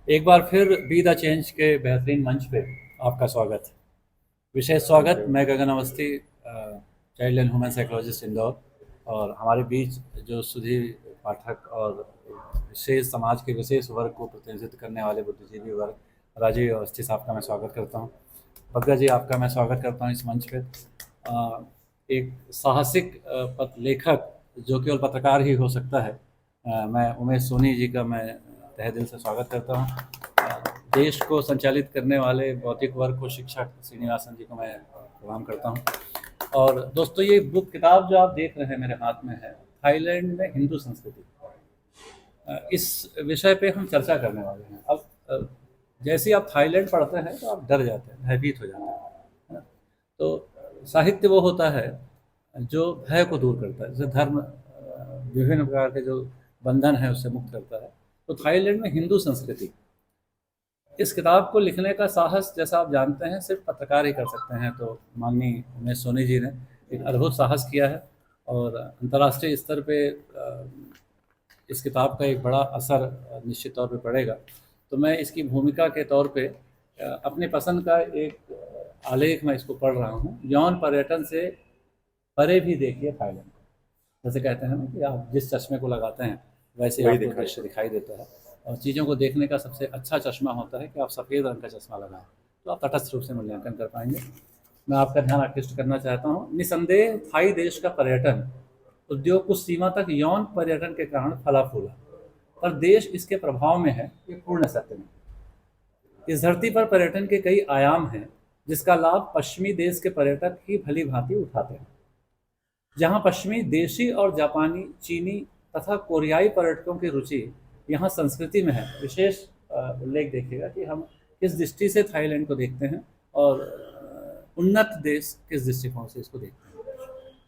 एक बार फिर be the change के बेहतरीन मंच पे आपका स्वागत है। विशेष स्वागत। मैं Gagan Awasthi, child and human psychologist Indore, और हमारे बीच जो सुधीर पाठक और विशेष समाज के विशेष वर्ग को प्रतिनिधित्व करने वाले बुद्धिजीवी वर्ग राजीव अवस्थी साहब का मैं स्वागत करता हूँ। बग्गा जी, आपका मैं स्वागत करता हूँ इस मंच पे। एक साहसिक लेखक जो केवल पत्रकार ही हो सकता है, मैं उमेश सोनी जी का मैं तहे दिल से स्वागत करता हूँ। देश को संचालित करने वाले भौतिक वर्ग को शिक्षक श्रीनिवासन जी को मैं प्रणाम करता हूँ। और दोस्तों, ये बुक किताब जो आप देख रहे हैं मेरे हाथ में है, थाईलैंड में हिंदू संस्कृति। इस विषय पे हम चर्चा करने वाले हैं। अब जैसे ही आप थाईलैंड पढ़ते हैं तो आप डर जाते हैं, भयभीत हो जाते हैं, है ना? तो साहित्य वो होता है जो भय को दूर करता है, जैसे धर्म विभिन्न प्रकार के जो बंधन है उससे मुक्त करता है। तो थाईलैंड में हिंदू संस्कृति, इस किताब को लिखने का साहस, जैसा आप जानते हैं, सिर्फ पत्रकार ही कर सकते हैं। तो माननीय उमेश सोनी जी ने एक अद्भुत साहस किया है, और अंतर्राष्ट्रीय स्तर पे इस किताब का एक बड़ा असर निश्चित तौर पे पड़ेगा। तो मैं इसकी भूमिका के तौर पे अपने पसंद का एक आलेख मैं इसको पढ़ रहा हूँ। यौन पर्यटन से परे भी देखिए थाईलैंड को। जैसे कहते हैं ना कि आप जिस चश्मे को लगाते हैं वैसे आपको दृश्य दिखाई देता है, और चीज़ों को देखने का सबसे अच्छा चश्मा होता है कि आप सफ़ेद रंग का चश्मा लगाएं, तो आप तटस्थ रूप से मूल्यांकन कर पाएंगे। मैं आपका ध्यान आकृष्ट करना चाहता हूँ। निसंदेह थाई देश का पर्यटन उद्योग कुछ सीमा तक यौन पर्यटन के कारण फला फूला, पर देश इसके प्रभाव में है, ये पूर्ण सत्य नहीं। इस धरती पर पर्यटन के कई आयाम हैं जिसका लाभ पश्चिमी देश के पर्यटक ही भली भांति उठाते हैं। जहाँ पश्चिमी देशी और जापानी, चीनी तथा कोरियाई पर्यटकों की रुचि यहाँ संस्कृति में है। विशेष उल्लेख देखिएगा कि हम किस दृष्टि से थाईलैंड को देखते हैं और उन्नत देश किस दृष्टिकोण से इसको देखते हैं।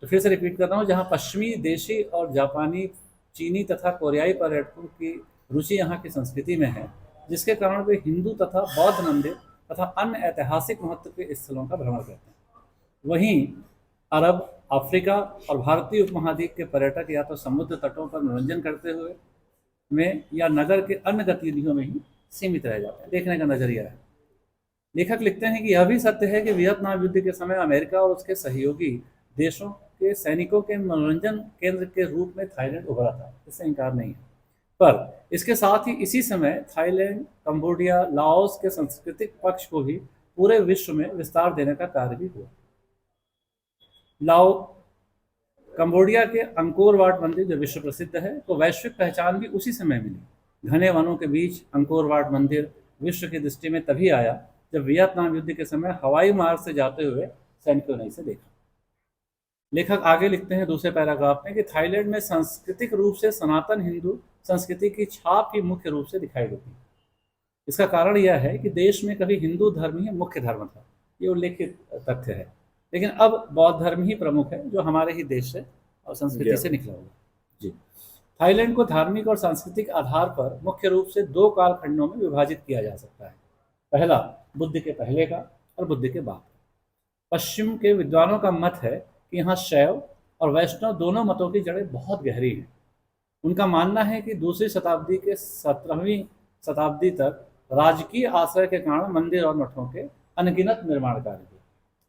तो फिर से रिपीट कर रहा हूँ, जहाँ पश्चिमी देशी और जापानी, चीनी तथा कोरियाई पर्यटकों की रुचि यहाँ की संस्कृति में है, जिसके कारण वे हिंदू तथा बौद्ध मंदिर तथा अन्य ऐतिहासिक महत्व के स्थलों का भ्रमण करते हैं। वहीं अरब, अफ्रीका और भारतीय उपमहाद्वीप के पर्यटक या तो समुद्र तटों पर मनोरंजन करते हुए में या नगर के अन्य गतिविधियों में ही सीमित रह जाते हैं। देखने का नजरिया है। लेखक लिखते हैं कि यह भी सत्य है कि वियतनाम युद्ध के समय अमेरिका और उसके सहयोगी देशों के सैनिकों के मनोरंजन केंद्र के रूप में थाईलैंड उभरा था, इससे इनकार नहीं है। पर इसके साथ ही इसी समय थाईलैंड, कंबोडिया, लाओस के सांस्कृतिक पक्ष को भी पूरे विश्व में विस्तार देने का कार्य भी हुआ। लाओ कंबोडिया के अंकोर वाट मंदिर जो विश्व प्रसिद्ध है, को वैश्विक पहचान भी उसी समय मिली। घने वनों के बीच अंकोर वाट मंदिर विश्व की दृष्टि में तभी आया जब वियतनाम युद्ध के समय हवाई मार्ग से जाते हुए सैनिकों ने इसे देखा। लेखक आगे लिखते हैं दूसरे पैराग्राफ में कि थाईलैंड में सांस्कृतिक रूप से सनातन हिंदू संस्कृति की छाप ही मुख्य रूप से दिखाई देती है। इसका कारण यह है कि देश में कभी हिंदू धर्म ही मुख्य धर्म था, ये उल्लेखित तथ्य है, लेकिन अब बौद्ध धर्म ही प्रमुख है, जो हमारे ही देश से और संस्कृति से निकला हुआ जी। थाईलैंड को धार्मिक और सांस्कृतिक आधार पर मुख्य रूप से दो कालखंडों में विभाजित किया जा सकता है। पहला बुद्ध के पहले का और बुद्ध के बाद। पश्चिम के विद्वानों का मत है कि यहाँ शैव और वैष्णव दोनों मतों की जड़ें बहुत गहरी हैं। उनका मानना है कि दूसरी शताब्दी के 17वीं शताब्दी तक राजकीय आश्रय के कारण मंदिर और मठों के अनगिनत निर्माण कार्य हुए।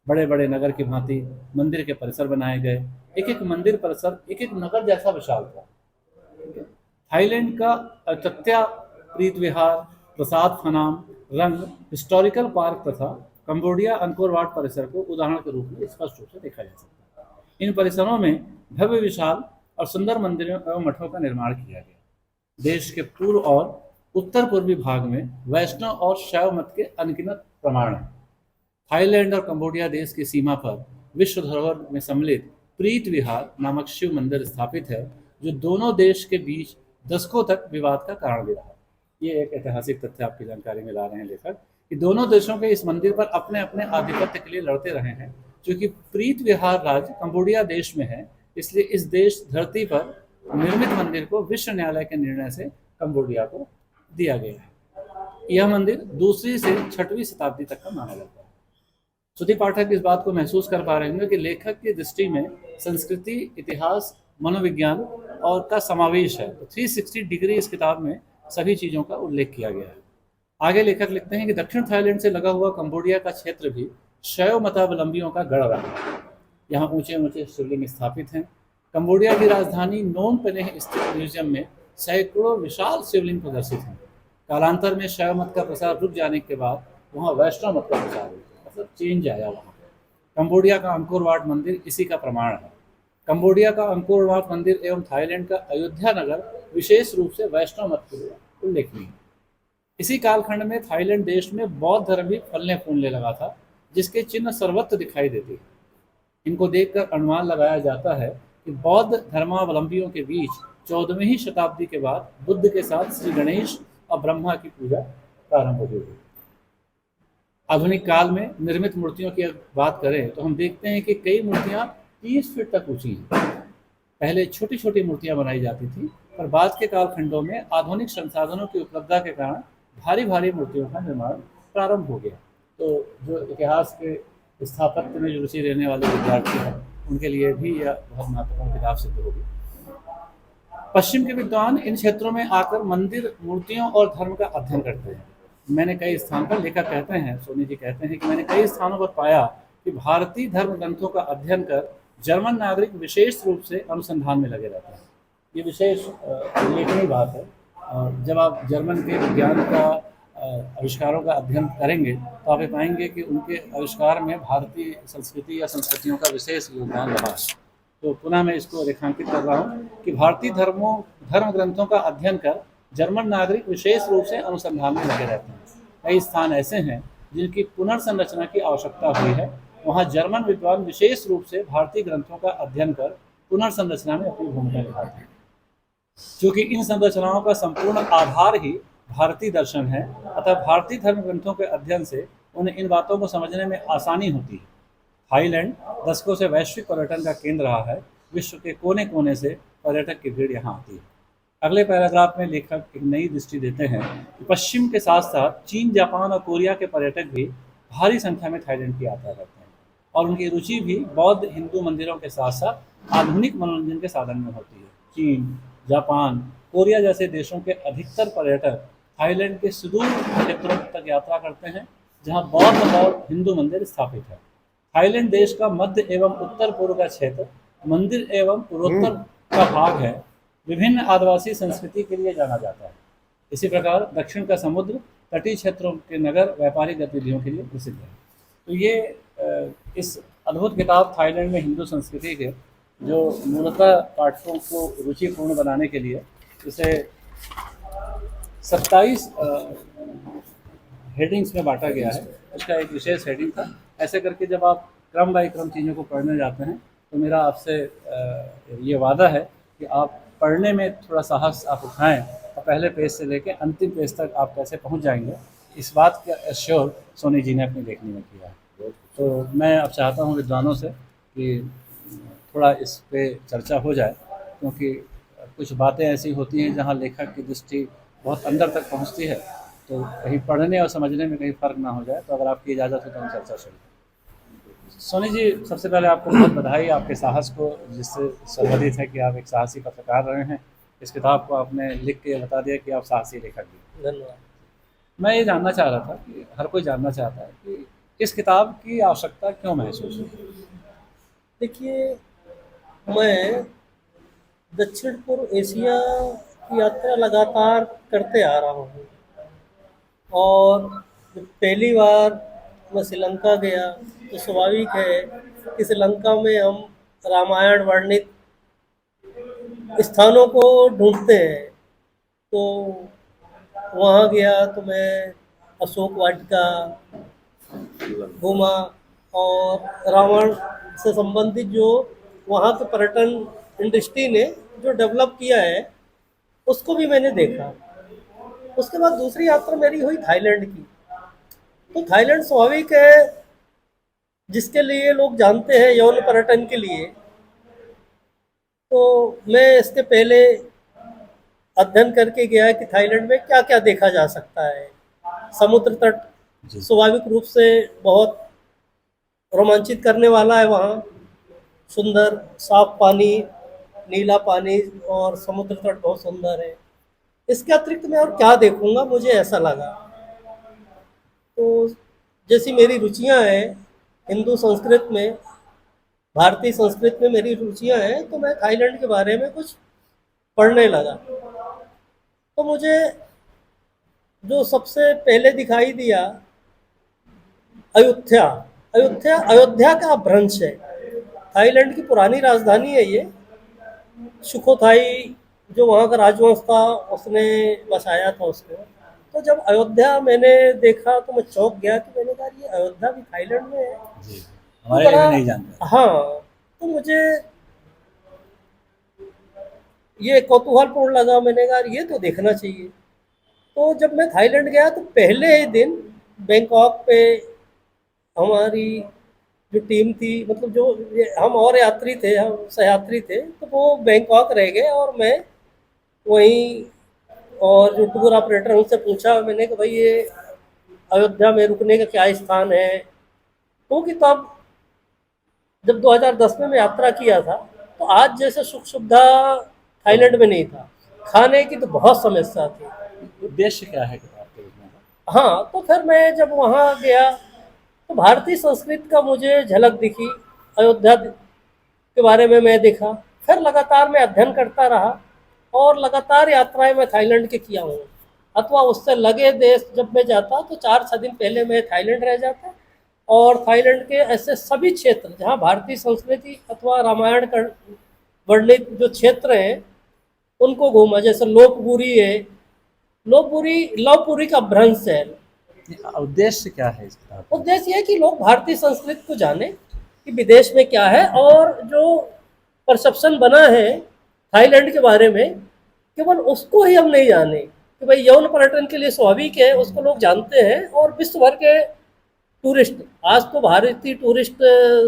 बड़े बड़े नगर की भांति मंदिर के परिसर बनाए गए। एक एक मंदिर परिसर एक एक नगर जैसा विशाल था। थाईलैंड का अचत्या प्रीत विहार, प्रसाद फनाम, रंग, हिस्टोरिकल पार्क तथा कंबोडिया अंकोर वाट परिसर को उदाहरण के रूप में स्पष्ट रूप से देखा जा सकता है। इन परिसरों में भव्य, विशाल और सुंदर मंदिरों एवं मठों का निर्माण किया गया। देश के पूर्व और उत्तर पूर्वी भाग में वैष्णव और शैव मत के अनगिनत प्रमाण हैं। थाईलैंड और कंबोडिया देश की सीमा पर विश्व धरोहर में सम्मिलित प्रीत विहार नामक शिव मंदिर स्थापित है, जो दोनों देश के बीच दशकों तक विवाद का कारण भी रहा। ये एक ऐतिहासिक तथ्य आपकी जानकारी में ला रहे हैं लेखक, कि दोनों देशों के इस मंदिर पर अपने अपने आधिपत्य के लिए लड़ते रहे हैं। क्योंकि प्रीत विहार राज्य कंबोडिया देश में है, इसलिए इस देश धरती पर निर्मित मंदिर को विश्व न्यायालय के निर्णय से कंबोडिया को दिया गया है। यह मंदिर दूसरी से 6वीं शताब्दी तक का माना जाता है। सुधीर पाठक इस बात को महसूस कर पा रहे होंगे कि लेखक की दृष्टि में संस्कृति, इतिहास, मनोविज्ञान और का समावेश है। तो 360 डिग्री इस किताब में सभी चीज़ों का उल्लेख किया गया है। आगे लेखक लिखते हैं कि दक्षिण थाईलैंड से लगा हुआ कंबोडिया का क्षेत्र भी शैव मतावलंबियों का गढ़ रहा है। यहाँ ऊंचे ऊंचे शिवलिंग स्थापित हैं। कंबोडिया की राजधानी नोम पेन्ह स्थित म्यूजियम में सैकड़ों विशाल शिवलिंग प्रदर्शित हैं। कालांतर में शैव मत का प्रसार रुक जाने के बाद वहाँ वैष्णव मत का प्रसार हुआ, मतलब चेंज आया वहाँ। कंबोडिया का अंकोर वाट मंदिर इसी का प्रमाण है। कंबोडिया का अंकोर वाट मंदिर एवं थाईलैंड का अयोध्या नगर विशेष रूप से वैष्णव मत के लिए उल्लेखनीय है। इसी कालखंड में थाईलैंड देश में बौद्ध धर्म भी फलने फूलने लगा था, जिसके चिन्ह सर्वत्र दिखाई देते हैं। इनको देखकर अनुमान लगाया जाता है कि बौद्ध धर्मावलंबियों के बीच 14वीं शताब्दी के बाद बुद्ध के साथ श्री गणेश और ब्रह्मा की पूजा प्रारंभ हो गई। आधुनिक काल में निर्मित मूर्तियों की बात करें तो हम देखते हैं कि कई मूर्तियां 30 फीट तक ऊंची हैं। पहले छोटी छोटी मूर्तियां बनाई जाती थी, पर बाद के कालखंडों में आधुनिक संसाधनों की उपलब्धता के कारण भारी भारी मूर्तियों का निर्माण प्रारंभ हो गया। तो जो इतिहास के स्थापत्य में जो रुचि रहने वाले विद्यार्थी हैं, उनके लिए भी यह बहुत महत्वपूर्ण किताब सिद्ध होगी। पश्चिम के विद्वान इन क्षेत्रों में आकर मंदिर, मूर्तियों और धर्म का अध्ययन करते हैं। मैंने कई स्थान पर, लेखक कहते हैं, सोनी जी कहते हैं कि मैंने कई स्थानों पर पाया कि भारतीय धर्म ग्रंथों का अध्ययन कर जर्मन नागरिक विशेष रूप से अनुसंधान में लगे रहते हैं। ये विशेष उल्लेखनीय बात है। जब आप जर्मन के विज्ञान का आविष्कारों का अध्ययन करेंगे तो आप ये पाएंगे कि उनके आविष्कार में भारतीय संस्कृति या संस्कृतियों का विशेष योगदान रहा है। तो पुनः मैं इसको रेखांकित कर रहा हूँ कि भारतीय धर्म ग्रंथों का अध्ययन कर जर्मन नागरिक विशेष रूप से अनुसंधान में लगे रहते हैं। कई स्थान ऐसे हैं जिनकी पुनर्संरचना की आवश्यकता हुई है। वहाँ जर्मन विद्वान विशेष रूप से भारतीय ग्रंथों का अध्ययन कर पुनर्संरचना में अपनी भूमिका निभाते हैं। क्योंकि इन संरचनाओं का संपूर्ण आधार ही भारतीय दर्शन है, अतः भारतीय धर्म ग्रंथों के अध्ययन से उन्हें इन बातों को समझने में आसानी होती है। थाईलैंड दशकों से वैश्विक पर्यटन का केंद्र रहा है। विश्व के कोने कोने से पर्यटक की भीड़ यहाँ आती है। अगले पैराग्राफ में लेखक एक नई दृष्टि देते हैं कि पश्चिम के साथ साथ चीन, जापान और कोरिया के पर्यटक भी भारी संख्या में थाईलैंड की यात्रा करते हैं और उनकी रुचि भी बौद्ध हिंदू मंदिरों के साथ साथ आधुनिक मनोरंजन के साधन में होती है। चीन, जापान, कोरिया जैसे देशों के अधिकतर पर्यटक थाईलैंड के सुदूर क्षेत्रों तक यात्रा करते हैं, जहां बौद्ध और हिंदू मंदिर स्थापित है। थाईलैंड देश का मध्य एवं उत्तर पूर्व का क्षेत्र मंदिर एवं पूर्वोत्तर का भाग है। विभिन्न आदिवासी संस्कृति के लिए जाना जाता है। इसी प्रकार दक्षिण का समुद्र, तटीय क्षेत्रों के नगर व्यापारिक गतिविधियों के लिए प्रसिद्ध है। तो ये इस अद्भुत किताब थाईलैंड में हिंदू संस्कृति के जो मूलतः पाठकों को रुचिपूर्ण बनाने के लिए इसे 27 हेडिंग्स में बांटा गया है। उसका एक विशेष हेडिंग था। ऐसे करके जब आप क्रम बाय क्रम चीज़ों को पढ़ने जाते हैं तो मेरा आपसे ये वादा है कि आप पढ़ने में थोड़ा साहस आप उठाएं और पहले पेज से लेकर अंतिम पेज तक आप कैसे पहुंच जाएंगे, इस बात का एश्योर सोनी जी ने अपनी लेखनी में किया है। तो मैं अब चाहता हूं विद्वानों से कि थोड़ा इस पे चर्चा हो जाए, क्योंकि कुछ बातें ऐसी होती हैं जहां लेखक की दृष्टि बहुत अंदर तक पहुंचती है, तो कहीं पढ़ने और समझने में कहीं फ़र्क ना हो जाए। तो अगर आपकी इजाज़त हो तो हम चर्चा शुरू करें। सोनी जी, सबसे पहले आपको बहुत बधाई आपके साहस को, जिससे संबंधित है कि आप एक साहसी पत्रकार रहे हैं। इस किताब को आपने लिख के बता दिया कि आप साहसी लेखक भी। धन्यवाद। मैं ये जानना चाह रहा था कि हर कोई जानना चाहता है कि इस किताब की आवश्यकता क्यों महसूस हुई? देखिए, मैं दक्षिण पूर्व एशिया की यात्रा लगातार करते आ रहा हूँ और पहली बार मैं श्रीलंका गया तो स्वाभाविक है कि श्रीलंका में हम रामायण वर्णित स्थानों को ढूंढते हैं। तो वहाँ गया तो मैं अशोक वाटिका घूमा और रावण से संबंधित जो वहाँ के पर्यटन इंडस्ट्री ने जो डेवलप किया है उसको भी मैंने देखा। उसके बाद दूसरी यात्रा मेरी हुई थाईलैंड की। तो थाईलैंड स्वाभाविक है, जिसके लिए लोग जानते हैं यौन पर्यटन के लिए। तो मैं इसके पहले अध्ययन करके गया कि थाईलैंड में क्या क्या देखा जा सकता है। समुद्र तट स्वाभाविक रूप से बहुत रोमांचित करने वाला है। वहाँ सुंदर साफ पानी, नीला पानी और समुद्र तट बहुत सुंदर है। इसके अतिरिक्त मैं और क्या देखूंगा, मुझे ऐसा लगा। तो जैसी मेरी रुचियां हैं हिंदू संस्कृत में, भारतीय संस्कृत में मेरी रुचियां हैं, तो मैं थाईलैंड के बारे में कुछ पढ़ने लगा। तो मुझे जो सबसे पहले दिखाई दिया, अयोध्या। अयोध्या का अपभ्रंश है। थाईलैंड की पुरानी राजधानी है ये। सुखोथाई जो वहाँ का राजवंश था उसने बसाया था उसको। तो जब अयोध्या मैंने देखा तो मैं चौंक गया कि मैंने कहा ये अयोध्या भी थाईलैंड में है। जी, तो हमारे लिए बड़ा, भी नहीं जानते। हाँ, तो मुझे ये कौतूहलपूर्ण लगा। मैंने कहा ये तो देखना चाहिए। तो जब मैं थाईलैंड गया तो पहले ही दिन बैंकॉक पे हमारी जो टीम थी, मतलब जो हम और यात्री थे, हम सहयात्री थे, तो वो बैंकॉक रह गए और मैं वहीं, और जो टूर ऑपरेटर उनसे पूछा मैंने कि भाई ये अयोध्या में रुकने का क्या स्थान है। क्योंकि तब जब 2010 में मैं यात्रा किया था तो आज जैसे सुख सुविधा थाईलैंड में नहीं था। खाने की तो बहुत समस्या थी। उद्देश्य क्या है किताब के लिखने का? हाँ, तो फिर मैं जब वहाँ गया तो भारतीय संस्कृति का मुझे झलक दिखी। अयोध्या के बारे में मैं देखा। फिर लगातार मैं अध्ययन करता रहा और लगातार यात्राएं मैं थाईलैंड की किया हूँ। अथवा उससे लगे देश जब मैं जाता तो 4-6 दिन पहले मैं थाईलैंड रह जाता और थाईलैंड के ऐसे सभी क्षेत्र जहाँ भारतीय संस्कृति अथवा रामायण का वर्णित जो क्षेत्र हैं उनको घूमा। जैसे लोकपुरी है। लोकपुरी लवपुरी का भ्रंश है। उद्देश्य क्या है इस किताब का? उद्देश्य ये है कि लोग भारतीय संस्कृति को जाने कि विदेश में क्या है, और जो परसेप्शन बना है थाईलैंड के बारे में केवल उसको ही हम नहीं जाने कि भाई यौन पर्यटन के लिए स्वाभाविक है, उसको लोग जानते हैं। और विश्व भर के टूरिस्ट, आज तो भारतीय टूरिस्ट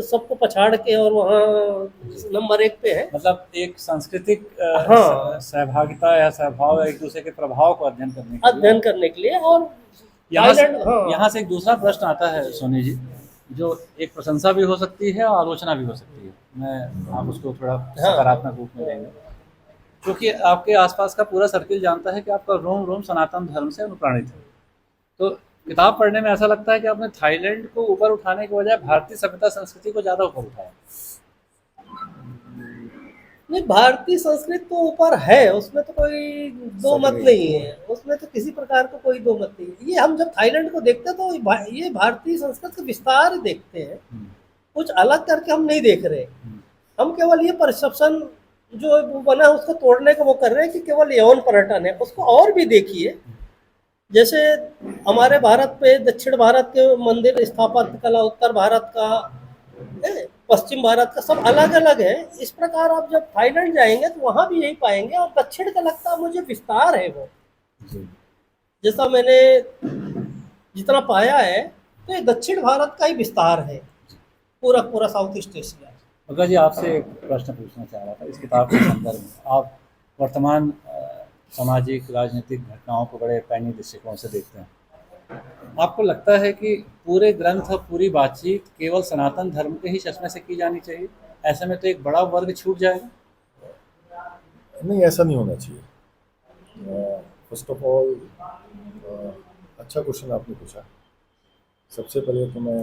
सबको पछाड़ के और वहाँ नंबर 1 पे है। मतलब एक सांस्कृतिक हाँ, सहभागिता या सहभाव एक दूसरे के प्रभाव को अध्ययन करने के लिए। अध्ययन करने के लिए। और यहाँ से थाईलैंड, हाँ, यहाँ से एक दूसरा प्रश्न आता है सोनी जी, जो एक प्रशंसा भी हो सकती है और आलोचना भी हो सकती है। मैं आप उसको थोड़ा सकारात्मक रूप में लेंगे, क्योंकि आपके आसपास का पूरा सर्किल जानता है कि आपका रोम रोम सनातन धर्म से अनुप्राणित है। तो किताब पढ़ने में ऐसा लगता है कि आपने थाईलैंड को ऊपर उठाने के बजाय भारतीय सभ्यता संस्कृति को ज़्यादा ऊपर उठाया। नहीं, भारतीय संस्कृति तो ऊपर है, उसमें तो कोई दो मत नहीं है। उसमें तो किसी प्रकार का कोई दो मत नहीं है। ये हम जब थाईलैंड को देखते हैं तो ये भारतीय संस्कृति का विस्तार ही देखते हैं। कुछ अलग करके हम नहीं देख रहे। हम केवल ये परसेप्शन जो वो बना है उसको तोड़ने का वो कर रहे हैं कि केवल यौन पर्यटन है। उसको और भी देखिए। जैसे हमारे भारत पे दक्षिण भारत के मंदिर स्थापत्य कला, उत्तर भारत का, पश्चिम भारत का, सब अलग अलग है। इस प्रकार आप जब थाईलैंड जाएंगे तो वहाँ भी यही पाएंगे। और दक्षिण का लगता है मुझे विस्तार है वो, जैसा मैंने जितना पाया है तो ये दक्षिण भारत का ही विस्तार है, पूरा पूरा साउथ ईस्ट एशिया। मगर जी आपसे एक प्रश्न पूछना चाह रहा था इस किताब के संदर्भ में। आप वर्तमान सामाजिक राजनीतिक घटनाओं को बड़े पैनी दृष्टिकोण से देखते हैं। आपको लगता है कि पूरे ग्रंथ और पूरी बातचीत केवल सनातन धर्म के ही चश्मे से की जानी चाहिए? ऐसे में तो एक बड़ा वर्ग छूट जाएगा। नहीं, ऐसा नहीं होना चाहिए। फर्स्ट ऑफ ऑल अच्छा क्वेश्चन आपने पूछा। सबसे पहले तो मैं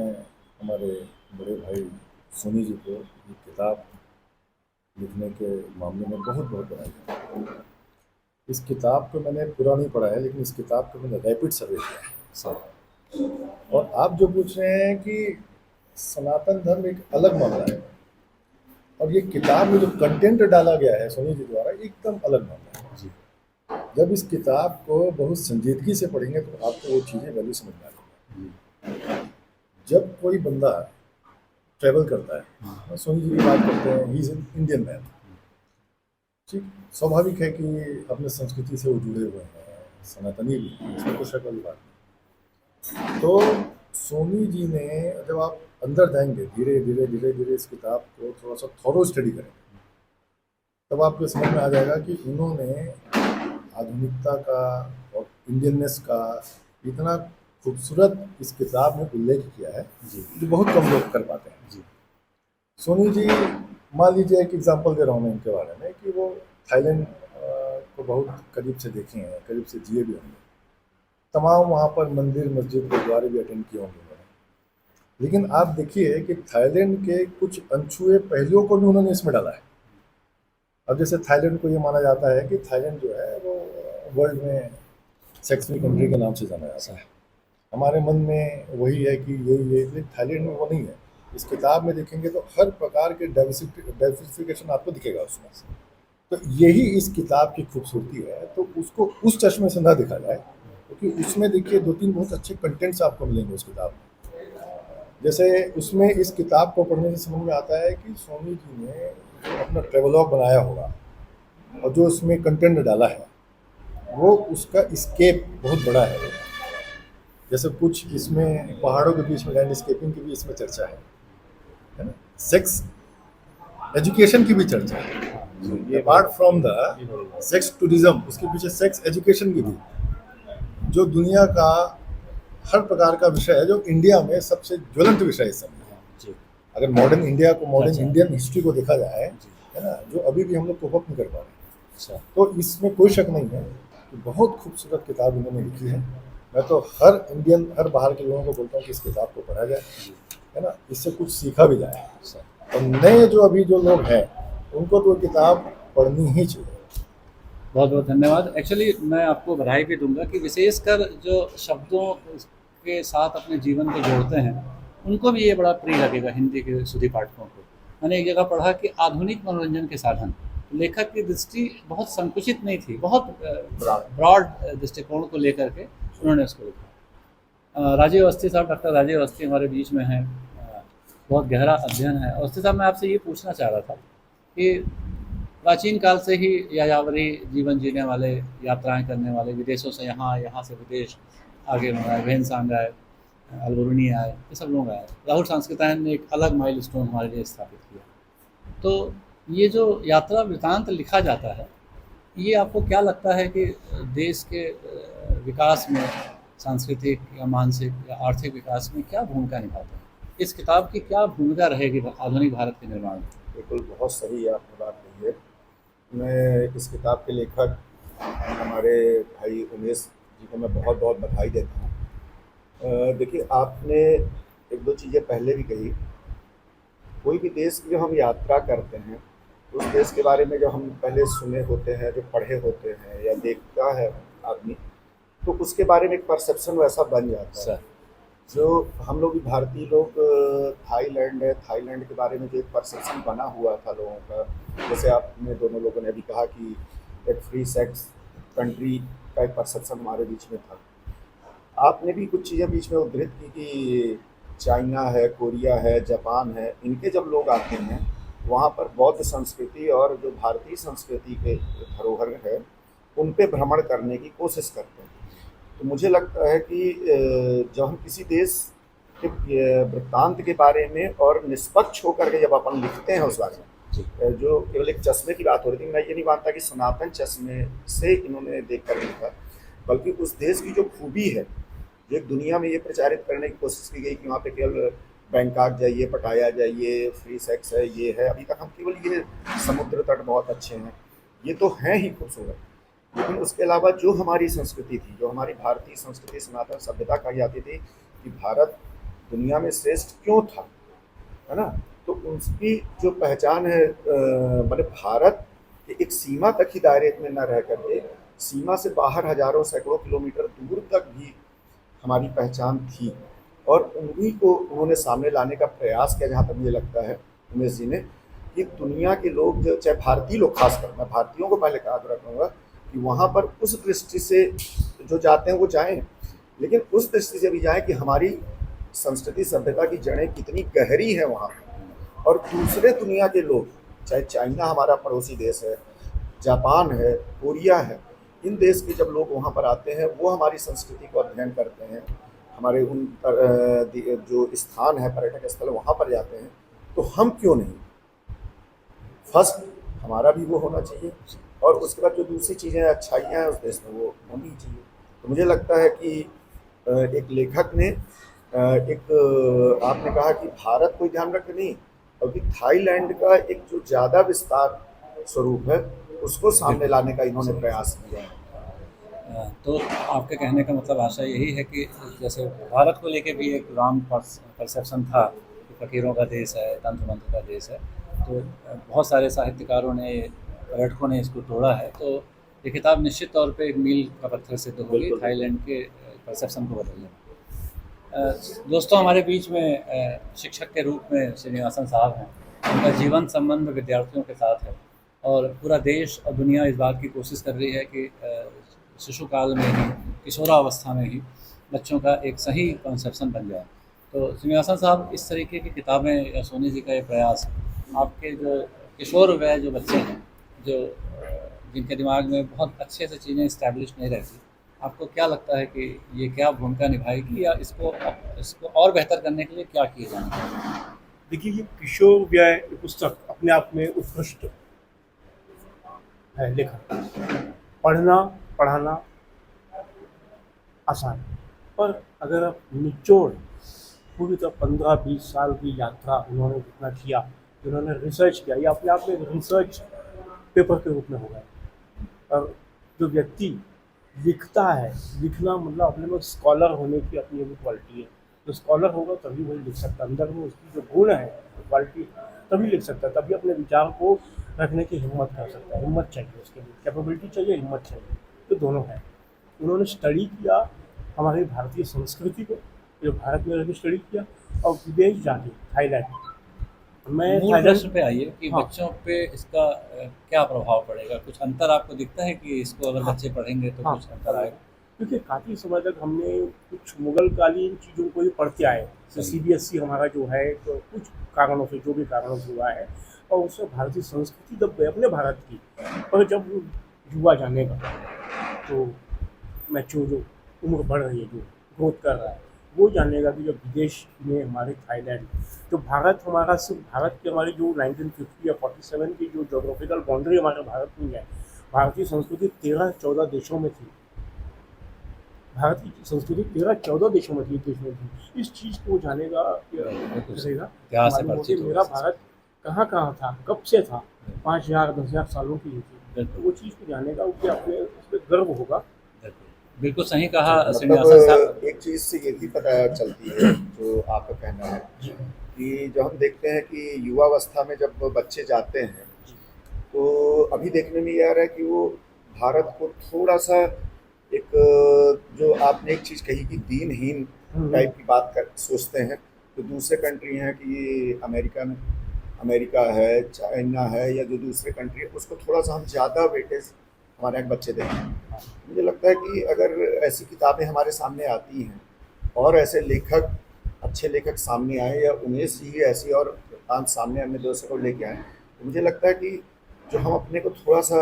हमारे बड़े भाई सोनी जी को ये किताब लिखने के मामले में बहुत बहुत बधाई। इस किताब को मैंने पूरा नहीं पढ़ा है, लेकिन इस किताब को मैंने रैपिड सर्वे किया है सब। और आप जो पूछ रहे हैं कि सनातन धर्म एक अलग मामला है और ये किताब में जो कंटेंट डाला गया है सोनी जी द्वारा एकदम अलग मामला है जी। जब इस किताब को बहुत संजीदगी से पढ़ेंगे तो आपको वो चीज़ें वैल्यू समझ में आएगी। जब कोई बंदा ट्रैवल करता है, सोनी जी की बात करते हैं, he is an Indian man, ठीक, स्वाभाविक है कि अपने संस्कृति से वो जुड़े हुए हैं, सनातनी भी हैं, इसमें कोई शक वाली बात नहीं। तो सोनी जी ने, जब आप अंदर जाएंगे धीरे धीरे धीरे धीरे इस किताब को थोड़ा सा थॉरो स्टडी करेंगे, तब आपको समझ में आ जाएगा कि इन्होंने आधुनिकता का और इंडियननेस का इतना खूबसूरत इस किताब में उल्लेख किया है जो बहुत कम लोग कर पाते हैं जी। सोनी जी, मान लीजिए एक एग्जांपल दे रहा हूँ मैं इनके बारे में कि वो थाईलैंड को बहुत करीब से देखे हैं, करीब से जिए भी होंगे। तमाम वहाँ पर मंदिर मस्जिद गुरुद्वारे भी अटेंड किए होंगे उन्होंने। लेकिन आप देखिए कि थाईलैंड के कुछ अनछुए पहलुओं को भी उन्होंने इसमें डाला है। अब जैसे थाईलैंड को ये माना जाता है कि थाईलैंड जो है वो वर्ल्ड में सेक्स फ्री कंट्री के नाम से जाना जाता है। हमारे मन में वही है कि ये लेकिन थाईलैंड में वो नहीं है। इस किताब में देखेंगे तो हर प्रकार के डाइवर्सिफिकेशन आपको दिखेगा उसमें। तो यही इस किताब की खूबसूरती है। तो उसको उस चश्मे से ना देखा जाए, क्योंकि उसमें देखिए 2-3 बहुत अच्छे कंटेंट्स आपको मिलेंगे उस किताब में। जैसे उसमें इस किताब को पढ़ने से समझ में आता है कि स्वामी जी ने जो अपना ट्रेवलॉग बनाया होगा और जो उसमें कंटेंट डाला है वो उसका स्केप बहुत बड़ा है। जैसे कुछ इसमें पहाड़ों के बीच में लैंडस्केपिंग की भी इसमें चर्चा है ना। सेक्स एजुकेशन की भी चर्चा है। Apart from the sex tourism, उसके पीछे सेक्स एजुकेशन की भी, जो दुनिया का हर प्रकार का विषय है, जो इंडिया में सबसे ज्वलंत विषय इस समय है। अगर मॉडर्न इंडिया को, मॉडर्न इंडियन हिस्ट्री को देखा जाए, है ना, जो अभी भी हम लोग कोप अप नहीं कर पा रहे। तो इसमें कोई शक नहीं है कि बहुत खूबसूरत किताब इन्होंने लिखी है। मैं तो हर इंडियन, हर बाहर के लोगों को बोलता हूँ कि इस किताब को पढ़ा जाए, है ना, इससे कुछ सीखा भी जाए। और नए जो अभी जो लोग हैं उनको तो किताब पढ़नी ही चाहिए। बहुत बहुत धन्यवाद। एक्चुअली मैं आपको बधाई भी दूंगा कि विशेषकर जो शब्दों के साथ अपने जीवन को जोड़ते हैं उनको भी ये बड़ा प्रिय लगेगा हिंदी के सुधी पाठकों को। मैंने एक जगह पढ़ा कि आधुनिक मनोरंजन के साधन, लेखक की दृष्टि बहुत संकुचित नहीं थी, बहुत ब्रॉड दृष्टिकोण को लेकर के उन्होंने उसको लिखा। राजीव अवस्थी साहब, डॉक्टर राजीव अवस्थी हमारे बीच में हैं। बहुत गहरा अध्ययन है। अवस्थी साहब, मैं आपसे ये पूछना चाह रहा था कि प्राचीन काल से ही यायावरी जीवन जीने वाले, यात्राएं करने वाले, विदेशों से यहाँ, यहाँ से विदेश, आगे बढ़ाए वेन्सांग आए, अलबरूनी आए, ये सब लोग आए। राहुल सांस्कृतायन ने एक अलग माइलस्टोन हमारे लिए स्थापित किया। तो ये जो यात्रा वृतांत लिखा जाता है, ये आपको क्या लगता है कि देश के विकास में, सांस्कृतिक या मानसिक या आर्थिक विकास में क्या भूमिका निभाता है? इस किताब की क्या भूमिका रहेगी आधुनिक भारत के निर्माण में? बिल्कुल, बहुत सही आपने बात कही है। मैं इस किताब के लेखक हमारे भाई उमेश जी को मैं बहुत बहुत बधाई देता हूँ। देखिए, आपने एक दो चीज़ें पहले भी कही। कोई भी देश की जो हम यात्रा करते हैं, उस देश के बारे में जो हम पहले सुने होते हैं, जो पढ़े होते हैं या देखता है आदमी, तो उसके बारे में एक परसेप्शन वैसा बन जाता है। जो हम लोग भी भारतीय लोग, थाईलैंड है, थाईलैंड के बारे में जो एक परसेप्शन बना हुआ था लोगों का, जैसे आपने दोनों लोगों ने अभी कहा कि एक फ्री सेक्स कंट्री का एक परसेप्शन हमारे बीच में था। आपने भी कुछ चीज़ें बीच में उद्धृत की कि चाइना है, कोरिया है, जापान है, इनके जब लोग आते हैं वहाँ पर बौद्ध संस्कृति और जो भारतीय संस्कृति के धरोहर है उन पे भ्रमण करने की कोशिश करते हैं। तो मुझे लगता है कि जब हम किसी देश के वृत्तांत के बारे में और निष्पक्ष होकर के जब अपन लिखते हैं उस बारे में, जो केवल एक चश्मे की बात हो रही थी, मैं ये नहीं मानता कि सनातन चश्मे से इन्होंने देख कर लिखा, बल्कि उस देश की जो खूबी है, जो एक दुनिया में ये प्रचारित करने की कोशिश की गई कि वहाँ पे केवल बैंकॉक जाइए, पटाया जाइए, फ्री सेक्स है, ये है। अभी तक हम केवल ये समुद्र तट बहुत अच्छे हैं, ये तो हैं ही खूबसूरत, लेकिन उसके अलावा जो हमारी संस्कृति थी, जो हमारी भारतीय संस्कृति, सनातन सभ्यता कही जाती थी कि भारत दुनिया में श्रेष्ठ क्यों था, है ना, तो उसकी जो पहचान है, मतलब भारत के एक सीमा तक ही दायरे में न रह करके सीमा से बाहर हजारों सैकड़ों किलोमीटर दूर तक भी हमारी पहचान थी, और उन्हीं को उन्होंने सामने लाने का प्रयास किया। जहाँ तक मुझे लगता है उमेश जी ने, कि दुनिया के लोग, जो चाहे भारतीय लोग, खासकर मैं भारतीयों को पहले कहा रखूँगा कि वहाँ पर उस दृष्टि से जो जाते हैं वो जाएं, लेकिन उस दृष्टि से भी जाएं कि हमारी संस्कृति सभ्यता की जड़ें कितनी गहरी हैं वहाँ पर। और दूसरे दुनिया के लोग, चाहे चाइना हमारा पड़ोसी देश है, जापान है, कोरिया है, इन देश के जब लोग वहाँ पर आते हैं, वो हमारी संस्कृति को अध्ययन करते हैं, हमारे उन जो स्थान है, पर्यटक स्थल, वहाँ पर जाते हैं, तो हम क्यों नहीं? फर्स्ट हमारा भी वो होना चाहिए, और उसके बाद जो दूसरी चीज़ें अच्छाइयाँ हैं उस देश में, वो होनी चाहिए। तो मुझे लगता है कि एक लेखक ने आपने कहा कि भारत को ध्यान रख नहीं, अभी थाईलैंड का एक जो ज़्यादा विस्तार स्वरूप है उसको सामने लाने का इन्होंने प्रयास किया है। तो आपके कहने का मतलब आशा यही है कि जैसे भारत को लेके भी एक रॉन्ग परसेप्शन था कि फ़कीरों का देश है, तंत्र मंत्र का देश है। तो बहुत सारे साहित्यकारों ने, पर्यटकों ने इसको तोड़ा है। तो ये किताब निश्चित तौर पे एक मील का पत्थर सिद्ध होगी बिल्कुल। थाईलैंड के परसेप्शन को बदलने में। दोस्तों, हमारे बीच में शिक्षक के रूप में श्रीनिवासन साहब हैं। उनका जीवन संबंध विद्यार्थियों के साथ है और पूरा देश और दुनिया इस बात की कोशिश कर रही है कि शिशु काल में ही, किशोरावस्था में ही बच्चों का एक सही कंसेप्शन बन जाए। तो श्रीनिवासन साहब, इस तरीके की किताबें या सोनी जी का ये प्रयास आपके जो किशोर वय जो बच्चे हैं, जो जिनके दिमाग में बहुत अच्छे से चीज़ें इस्टेब्लिश नहीं रहती, आपको क्या लगता है कि ये क्या भूमिका निभाएगी या इसको इसको और बेहतर करने के लिए क्या किए जाना चाहिए? देखिए, ये किशोर व्यय पुस्तक अपने आप में उत्कृष्ट है लेखन। पढ़ना पढ़ाना आसान है, पर अगर आप निचोड़ पूरी तरह 15-20 साल की यात्रा उन्होंने जितना किया, जिन्होंने रिसर्च किया, ये अपने आप में एक रिसर्च पेपर के रूप में होगा। और जो व्यक्ति लिखता है, लिखना मतलब अपने में स्कॉलर होने की अपनी एक क्वालिटी है। जो स्कॉलर होगा तभी वही लिख सकता है, अंदर में उसकी जो गुण है, क्वालिटी, तभी लिख सकता है, तभी अपने विचार को रखने की हिम्मत कर सकता है। हिम्मत चाहिए उसके लिए, कैपेबिलिटी चाहिए, हिम्मत चाहिए, तो दोनों है। उन्होंने स्टडी किया हमारी भारतीय संस्कृति को, जो भारत में रहकर स्टडी किया, और विदेश जाके थाईलैंड, मैं मूल थाईलैंड, प्रश्न पे आइए कि हाँ। बच्चों पे इसका क्या प्रभाव पड़ेगा? कुछ अंतर आपको दिखता है कि इसको अगर हाँ। बच्चे पढ़ेंगे तो हाँ। कुछ अंतर आएगा? क्योंकि काफ़ी समय तक हमने कुछ मुगलकालीन चीज़ों को ही पढ़ते आए। सही। CBSE हमारा जो है, तो कुछ कारणों से, जो भी कारणों से हुआ है, और उससे भारतीय संस्कृति दब गई अपने भारत की। और जब युवा जानेगा, तो मैच्योर जो उम्र बढ़ रही है, जो ग्रोथ कर रहा है, वो जानेगा कि जब विदेश में हमारे थाईलैंड, तो भारत हमारा सिर्फ भारत की हमारी जो 1950 या 47 की जो जोग्राफिकल बाउंड्री हमारे भारत में है, भारतीय संस्कृति 13-14 देशों में थी। भारत की संस्कृति 13-14 देशों में थी, देश में थी। इस चीज़ को जानेगा, रहेगा, इतिहास से मालूम हो परिचित कि हो मेरा इस चीज़ भारत कहाँ कहाँ था, कब से था, 5,000-10,000 सालों की थी। बिल्कुल। तो वो चीज़ को जानेगा, उसके अपने उस पर गर्व होगा। बिल्कुल सही कहा श्रीनिवासन साहब। मतलब एक चीज़ से ये भी पता चलती है, जो आपका कहना है, कि जो हम देखते हैं कि युवावस्था में जब बच्चे जाते हैं, तो अभी देखने में ये आ रहा है कि वो भारत को थोड़ा सा एक, जो आपने एक चीज़ कही कि दीनहीन टाइप की बात कर सोचते हैं, तो दूसरे कंट्री हैं कि अमेरिका है, चाइना है, या जो दूसरे कंट्री है, उसको थोड़ा सा हम ज़्यादा वेटेज हमारे यहाँ बच्चे देते हैं। मुझे लगता है कि अगर ऐसी किताबें हमारे सामने आती हैं और ऐसे लेखक, अच्छे लेखक सामने आए, या उन्हें ही ऐसी और वृत्तांत सामने अन्य देशों को लेके आए, तो मुझे लगता है कि जो हम अपने को थोड़ा सा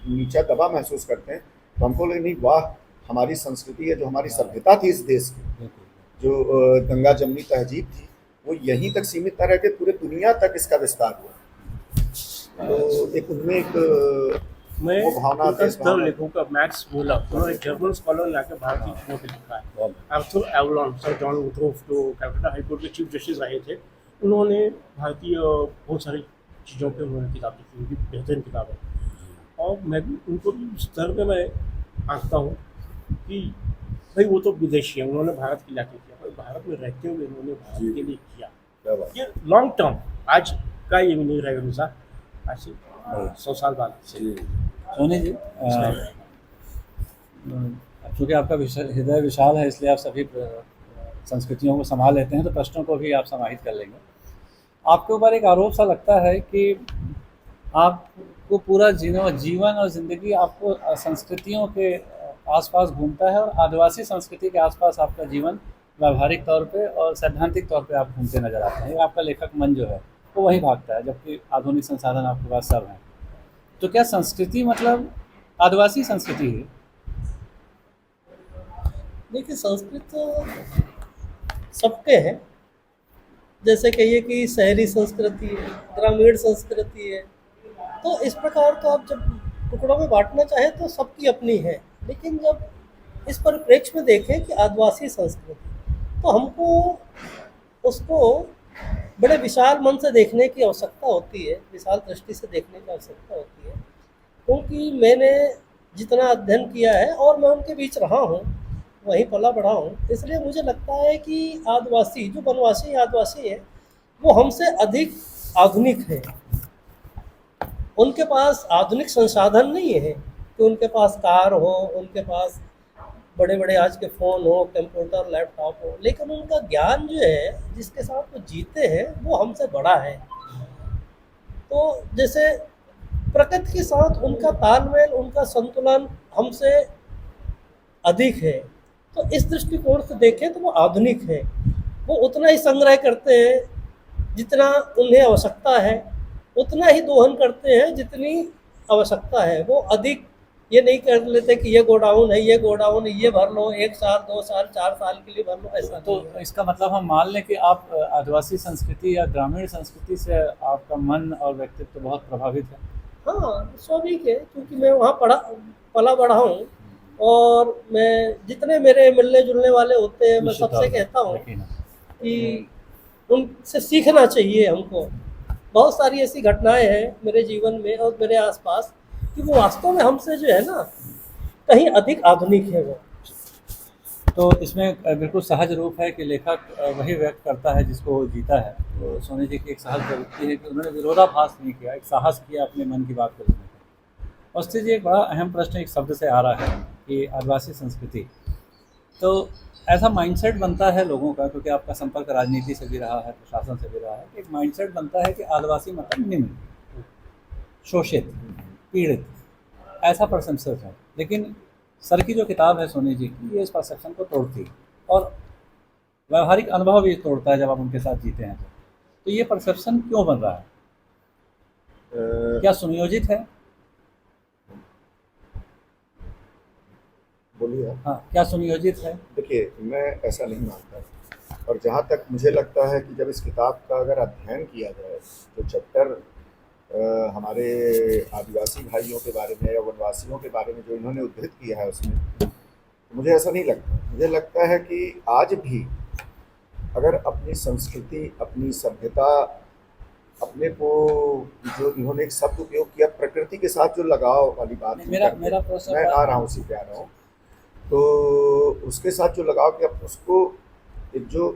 नीचा दबा महसूस करते हैं, तो हमको लगे नहीं, वाह, हमारी संस्कृति है, जो हमारी सभ्यता थी इस देश की, जो गंगा जमनी तहजीब थी, वो यहीं तक सीमित न रह के पूरे दुनिया तक इसका विस्तार हुआ। तो एक उनमें एक मैं वो भावना उनका देश स्तर भावना। लेखों का मैक्स बोला, उन्होंने जर्मन स्कॉलर लाके भारतीय चीज़ों पे लिखा है। आर्थर एवलॉन, सर जॉन वुथरोफ, जो कलकत्ता हाईकोर्ट के चीफ जस्टिस रहे थे, उन्होंने भारतीय बहुत सारी चीज़ों पे उन्होंने किताब लिखी, उनकी बेहतरीन किताब है। और मैं भी उनको भी स्तर पे मैं आंकता हूँ कि भाई वो तो विदेशी है, उन्होंने भारत के लिए किया, पर भारत में रहते हुए उन्होंने भारत के लिए किया। क्या बात। ये लॉन्ग टर्म, आज का ये भी नहीं रहेगा मिसाल, आज से 100 साल बाद से। सोनी जी, चूँकि आपका हृदय विशाल है, इसलिए आप सभी संस्कृतियों को संभाल लेते हैं, तो प्रश्नों को भी आप समाहित कर लेंगे। आपके ऊपर एक आरोप सा लगता है कि आपको पूरा जीवन और ज़िंदगी आपको संस्कृतियों के आसपास घूमता है, और आदिवासी संस्कृति के आसपास आपका जीवन व्यावहारिक तौर पे और सैद्धांतिक तौर पे आप घूमते नज़र आते हैं। आपका लेखक मन जो है वो वहीं भागता है, जबकि आधुनिक संसाधन आपके पास सब हैं। तो क्या संस्कृति मतलब आदिवासी संस्कृति है? देखिए, संस्कृत तो सबके हैं। जैसे कहिए कि शहरी संस्कृति है, ग्रामीण संस्कृति है, तो इस प्रकार का आप जब टुकड़ों में बांटना चाहें तो सबकी अपनी है। लेकिन जब इस परिप्रेक्ष्य में देखें कि आदिवासी संस्कृति, तो हमको उसको बड़े विशाल मन से देखने की आवश्यकता होती है, विशाल दृष्टि से देखने की आवश्यकता होती है। क्योंकि मैंने जितना अध्ययन किया है, और मैं उनके बीच रहा हूँ, वहीं पला बढ़ा हूँ, इसलिए मुझे लगता है कि आदिवासी जो वनवासी आदिवासी है वो हमसे अधिक आधुनिक है। उनके पास आधुनिक संसाधन नहीं है कि उनके पास कार हो, उनके पास बड़े बड़े आज के फ़ोन हो, कंप्यूटर, लैपटॉप हो, लेकिन उनका ज्ञान जो है जिसके साथ वो जीते हैं वो हमसे बड़ा है। तो जैसे प्रकृति के साथ उनका तालमेल, उनका संतुलन हमसे अधिक है। तो इस दृष्टिकोण से देखें तो वो आधुनिक है। वो उतना ही संग्रह करते हैं जितना उन्हें आवश्यकता है, उतना ही दोहन करते हैं जितनी आवश्यकता है। वो अधिक ये नहीं कर लेते कि ये गोडाउन है, ये गोडाउन है, ये भर लो, 1 साल 2 साल 4 साल के लिए भर लो, ऐसा तो नहीं है। इसका मतलब हम मान लें कि आप आदिवासी संस्कृति या ग्रामीण संस्कृति से आपका मन और व्यक्तित्व बहुत प्रभावित है। हाँ, स्वाभाविक है, क्योंकि मैं वहाँ पला बढ़ा हूँ, और मैं जितने मेरे मिलने जुलने वाले होते हैं मैं निश्चित सबसे तौर पर, कहता हूँ यकीनन। कि उनसे सीखना चाहिए हमको। बहुत सारी ऐसी घटनाएं हैं मेरे जीवन में और मेरे आसपास कि वो वास्तव में हमसे जो है ना कहीं अधिक आधुनिक है वो। तो इसमें बिल्कुल सहज रूप है कि लेखक वही व्यक्त करता है जिसको वो जीता है। तो सोनी जी की एक सहज प्रवृत्ति है कि उन्होंने विरोधाभास नहीं किया, एक साहस किया अपने मन की बात को लिखने का। और जी एक बड़ा अहम प्रश्न एक शब्द से आ रहा है कि आदिवासी संस्कृति, तो ऐसा माइंडसेट बनता है लोगों का, क्योंकि आपका संपर्क राजनीति से भी रहा है, प्रशासन से भी रहा है, एक माइंडसेट बनता है कि आदिवासी मतलब निम्न, शोषित, पीड़ित, ऐसा परसेप्शन है। लेकिन सर की जो किताब है सोनी जी की, ये इस परसेप्शन को तोड़ती है और व्यवहारिक अनुभव भी तोड़ता है जब आप उनके साथ जीते हैं। तो ये परसेप्शन क्यों बन रहा है? क्या सुनियोजित है? बोलिए आप। हाँ, क्या सुनियोजित है? देखिए, मैं ऐसा नहीं मानता, और जहाँ तक मुझे लगता है कि जब इस किताब का अगर अध्ययन किया जाए तो चैप्टर हमारे आदिवासी भाइयों के बारे में या वनवासियों के बारे में जो इन्होंने उद्धृत किया है उसमें, तो मुझे ऐसा नहीं लगता। मुझे लगता है कि आज भी अगर अपनी संस्कृति, अपनी सभ्यता, अपने को जो इन्होंने एक शब्द उपयोग किया प्रकृति के साथ जो लगाव वाली बात नहीं, मेरा प्रश्न मैं आ रहा हूँ, उसी पे आ रहा हूँ। तो उसके साथ जो लगाव कि आप उसको एक जो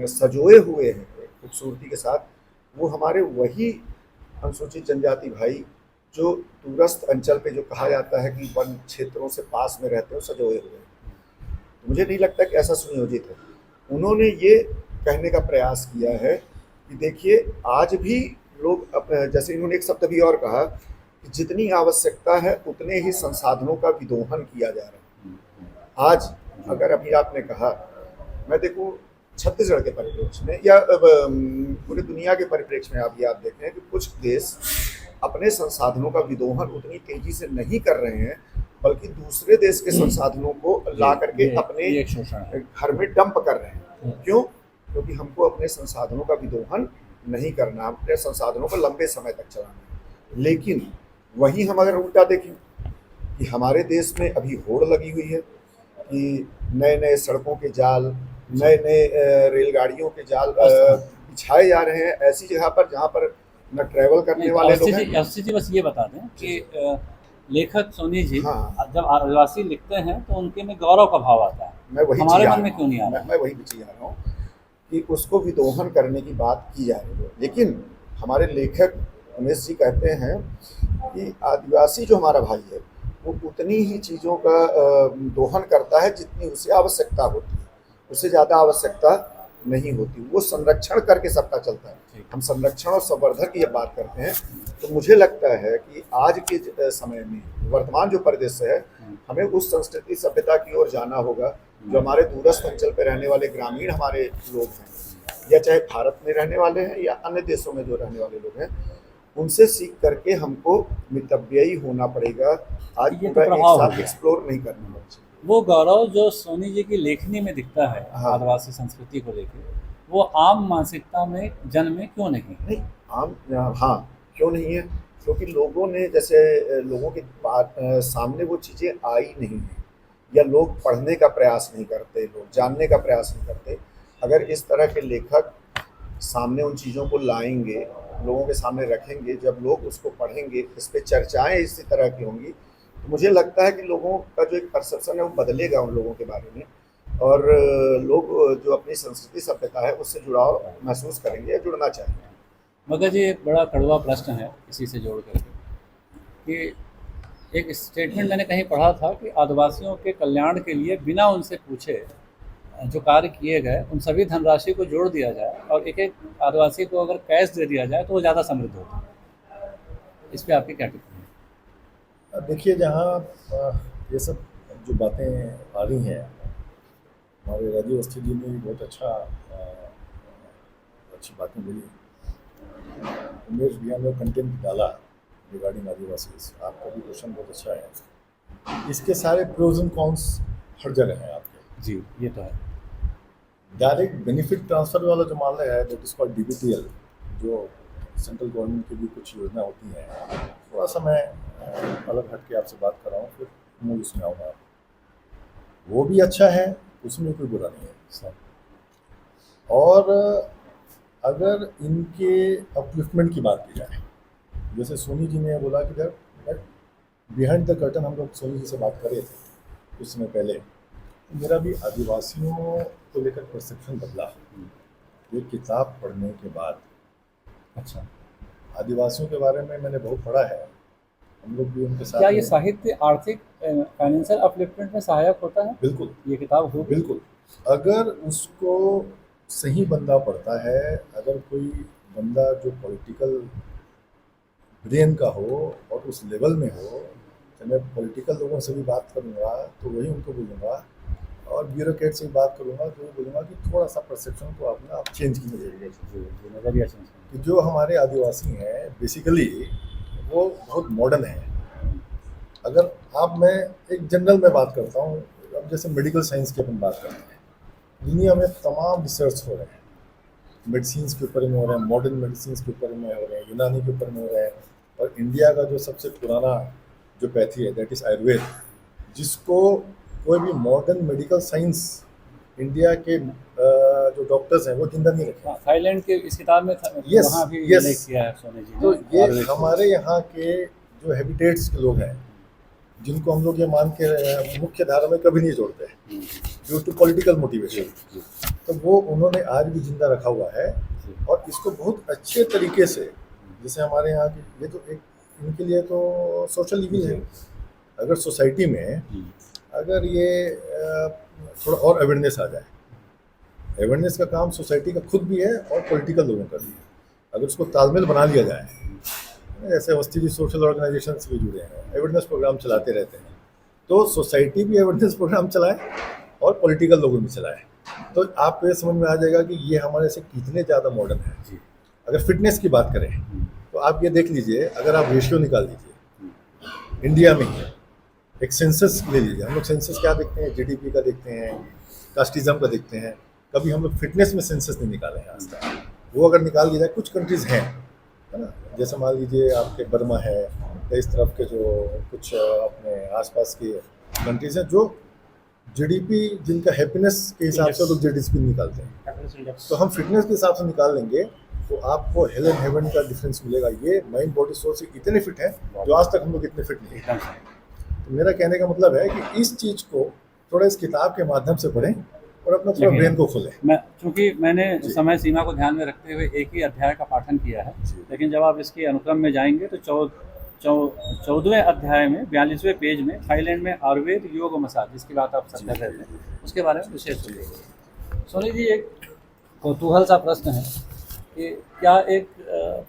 सजोए हुए हैं खूबसूरती के साथ, वो हमारे वही अनुसूचित जनजाति भाई जो दूरस्थ अंचल पे जो कहा जाता है कि वन क्षेत्रों से पास में रहते हो, सजोए हुए हैं। तो मुझे नहीं लगता कि ऐसा सुनियोजित है। उन्होंने ये कहने का प्रयास किया है कि देखिए आज भी लोग जैसे इन्होंने एक शब्द भी और कहा कि जितनी आवश्यकता है उतने ही संसाधनों का विदोहन किया जा रहा है। आज अगर अभी आपने कहा, मैं देखूं छत्तीसगढ़ के परिप्रेक्ष्य में या पूरी दुनिया के परिप्रेक्ष्य में आप देखें कि कुछ देश अपने संसाधनों का विदोहन उतनी तेजी से नहीं कर रहे हैं, बल्कि दूसरे देश के संसाधनों को ला करके अपने घर में डंप कर रहे हैं। क्यों? क्योंकि हमको अपने संसाधनों का विदोहन नहीं करना, अपने संसाधनों को लंबे समय तक चलाना है। लेकिन वहीं हम अगर उल्टा देखें कि हमारे देश में अभी होड़ लगी हुई है कि नए नए सड़कों के जाल, नए नए रेलगाड़ियों के जाल बिछाए जा रहे हैं ऐसी जगह पर जहाँ पर न ट्रैवल करने वाले लोग हैं। जी बस ये बता दें कि लेखक सोनी जी हाँ, जब आदिवासी लिखते हैं तो उनके में गौरव का भाव आता है, मैं वही हमारे मन में क्यों नहीं आ रहा? मैं वही चीज आ रहा हूँ कि उसको विदोहन करने की बात की जा रही है। लेकिन हमारे लेखक उमेश जी कहते हैं कि आदिवासी जो हमारा भाई है वो उतनी ही चीज़ों का दोहन करता है जितनी उसे आवश्यकता होती है, उससे ज़्यादा आवश्यकता नहीं होती। वो संरक्षण करके सबका चलता है। हम संरक्षण और संवर्धन की जब बात करते हैं तो मुझे लगता है कि आज के समय में वर्तमान जो परिदृश्य है, हमें उस संस्कृति सभ्यता की ओर जाना होगा जो हमारे दूरस्थ अंचल पर रहने वाले ग्रामीण हमारे लोग हैं, या चाहे भारत में रहने वाले हैं या अन्य देशों में जो रहने वाले लोग हैं, उनसे सीख करके हमको मितव्ययी होना पड़ेगा। आज ये पूरा तो एक प्रभाव साथ हो गया। एक्सप्लोर नहीं करना चाहिए। वो गौरव जो सोनी जी की लेखनी में दिखता है हाँ। आदिवासी संस्कृति को लेकर, वो आम मानसिकता में जन में क्यों नहीं? नहीं, आम हाँ क्यों नहीं है? क्योंकि लोगों ने जैसे लोगों के सामने वो चीज़ें आई नहीं हैं, या लोग पढ़ने का प्रयास नहीं करते, लोग जानने का प्रयास नहीं करते। अगर इस तरह के लेखक सामने उन चीज़ों को लाएंगे, लोगों के सामने रखेंगे, जब लोग उसको पढ़ेंगे, इस पर चर्चाएँ इसी तरह की होंगी, मुझे लगता है कि लोगों का जो एक परसेप्शन है वो बदलेगा उन लोगों के बारे में, और लोग जो अपनी संस्कृति सभ्यता है उससे जुड़ाव महसूस करेंगे, जुड़ना चाहेंगे। मगर जी एक बड़ा कड़वा प्रश्न है इसी से जोड़ करके कि एक स्टेटमेंट मैंने कहीं पढ़ा था कि आदिवासियों के कल्याण के लिए बिना उनसे पूछे जो कार्य किए गए उन सभी धनराशि को जोड़ दिया जाए और एक एक आदिवासी को अगर कैश दे दिया जाए तो वो ज़्यादा समृद्ध होता है। इस पे आपकी क्या टिप्पणी है? अब देखिए, जहाँ ये सब जो बातें आ रही हैं, हमारे राजीव अवस्थी जी ने भी बहुत अच्छी बातें बोली। उमेश भैया ने कंटेंट डाला रिगार्डिंग आदिवासी, आपका भी क्वेश्चन बहुत अच्छा है। इसके सारे प्रोज एंड कॉन्स हर जगह हैं आपके। जी ये तो है। डायरेक्ट बेनिफिट ट्रांसफर वाला जो मामला है, दैट इज कॉल्ड DBTL, जो सेंट्रल गवर्नमेंट की भी कुछ योजना होती हैं, थोड़ा सा मैं अलग हट के आपसे बात कर रहा हूँ, फिर मूल उसमें आऊँगा। वो भी अच्छा है, उसमें कोई बुरा नहीं है सर। और अगर इनके अपलिफ्टमेंट की बात की जाए, जैसे सोनी जी ने बोला कि जब बिहाइंड द कर्टन हम लोग सोनी जी से बात कर रहे थे कुछ समय पहले, मेरा भी आदिवासियों को लेकर परसेप्शन बदला ये किताब पढ़ने के बाद। अच्छा, आदिवासियों के बारे में मैंने बहुत पढ़ा है, हम लोग भी उनके साथ। क्या ये साहित्य आर्थिक फाइनेंशियल अपलिफ्टमेंट में सहायक होता है? बिल्कुल, ये किताब हो बिल्कुल। अगर उसको सही बंदा पढ़ता है, अगर कोई बंदा जो पॉलिटिकल ब्रेन का हो और उस लेवल में हो, तो मैं पॉलिटिकल लोगों से भी बात करूँगा तो वही उनको बोलूँगा, और ब्यूरोक्रेट से बात करूँगा तो ये बोलूँगा कि थोड़ा सा परसेप्शन को अपना आप चेंज कीजिए। नजरिया चेंज कि जो हमारे आदिवासी हैं बेसिकली वो बहुत मॉडर्न है। अगर मैं एक जनरल में बात करता हूँ, अब जैसे मेडिकल साइंस की अपन बात करते हैं, दुनिया में तमाम रिसर्च हो रहे हैं, मेडिसिन के ऊपर में हो रहे हैं, मॉडर्न मेडिसिन के ऊपर में हो रहे हैं, यूनानी के ऊपर में हो रहे हैं, और इंडिया का जो सबसे पुराना जो पैथी है दैट इज़ आयुर्वेद, जिसको कोई भी मॉडर्न मेडिकल साइंस इंडिया के जो डॉक्टर्स हैं वो जिंदा नहीं रखे। थाईलैंड के इस किताब में Yes, वहाँ भी yes. उल्लेख किया है सोनी जी ने। तो ये आयुर्वेद को। हमारे यहाँ के जो हैबिटेट्स के लोग हैं, जिनको हम लोग ये मान के मुख्य धारा में कभी नहीं जोड़ते ड्यू टू पॉलिटिकल मोटिवेशन, तो वो उन्होंने आज भी जिंदा रखा हुआ है, और इसको बहुत अच्छे तरीके से, जैसे हमारे यहाँ की ये तो एक इनके लिए तो सोशल इविल है। अगर सोसाइटी में अगर ये थोड़ा और अवेयरनेस आ जाए, अवेयरनेस का काम सोसाइटी का खुद भी है और पॉलिटिकल लोगों का भी है, अगर उसको तालमेल बना लिया जाए, जैसे अवस्थी जी सोशल ऑर्गेनाइजेशन से भी जुड़े हैं, अवेयरनेस प्रोग्राम चलाते रहते हैं, तो सोसाइटी भी अवेयरनेस प्रोग्राम चलाए और पॉलिटिकल लोगों भी चलाए, तो आपको ये समझ में आ जाएगा कि ये हमारे से कितने ज़्यादा मॉडर्न है। अगर फिटनेस की बात करें तो आप ये देख लीजिए, अगर आप रेशियो निकाल लीजिए इंडिया में ही, एक सेंसस ले लीजिए, हम लोग सेंसस क्या देखते हैं, GDP का देखते हैं, कास्टिज्म का देखते हैं, कभी हम लोग फिटनेस में सेंसस नहीं निकाले हैं आज तक। वो अगर निकाल लिया जाए, कुछ कंट्रीज़ हैं, है ना, जैसे मान लीजिए आपके बर्मा है, या इस तरफ के जो कुछ अपने आसपास के कंट्रीज़ हैं, जो GDP जिनका हैप्पीनेस के हिसाब से लोग GDP निकालते हैं, तो हम फिटनेस के हिसाब से निकाल लेंगे तो आपको हेल एंड हेवन का डिफरेंस मिलेगा। ये माइंड बॉडी सोल से इतने फिट हैं जो आज तक हम लोग इतने फिट नहीं हैं। तो मेरा कहने का मतलब है कि इस चीज़ को थोड़ा इस किताब के माध्यम से पढ़ें और अपना थोड़ा ब्रेन को खोलें। मैं चूँकि मैंने समय सीमा को ध्यान में रखते हुए एक ही अध्याय का पाठन किया है, लेकिन जब आप इसके अनुक्रम में जाएंगे तो 14वें अध्याय में 42वें पेज में थाईलैंड में आयुर्वेद, योग और मसाज, जिसकी बात आप सब कर रहे थे, उसके बारे में विशेष सुनिए। सोनी जी, एक कौतूहल सा प्रश्न है कि क्या एक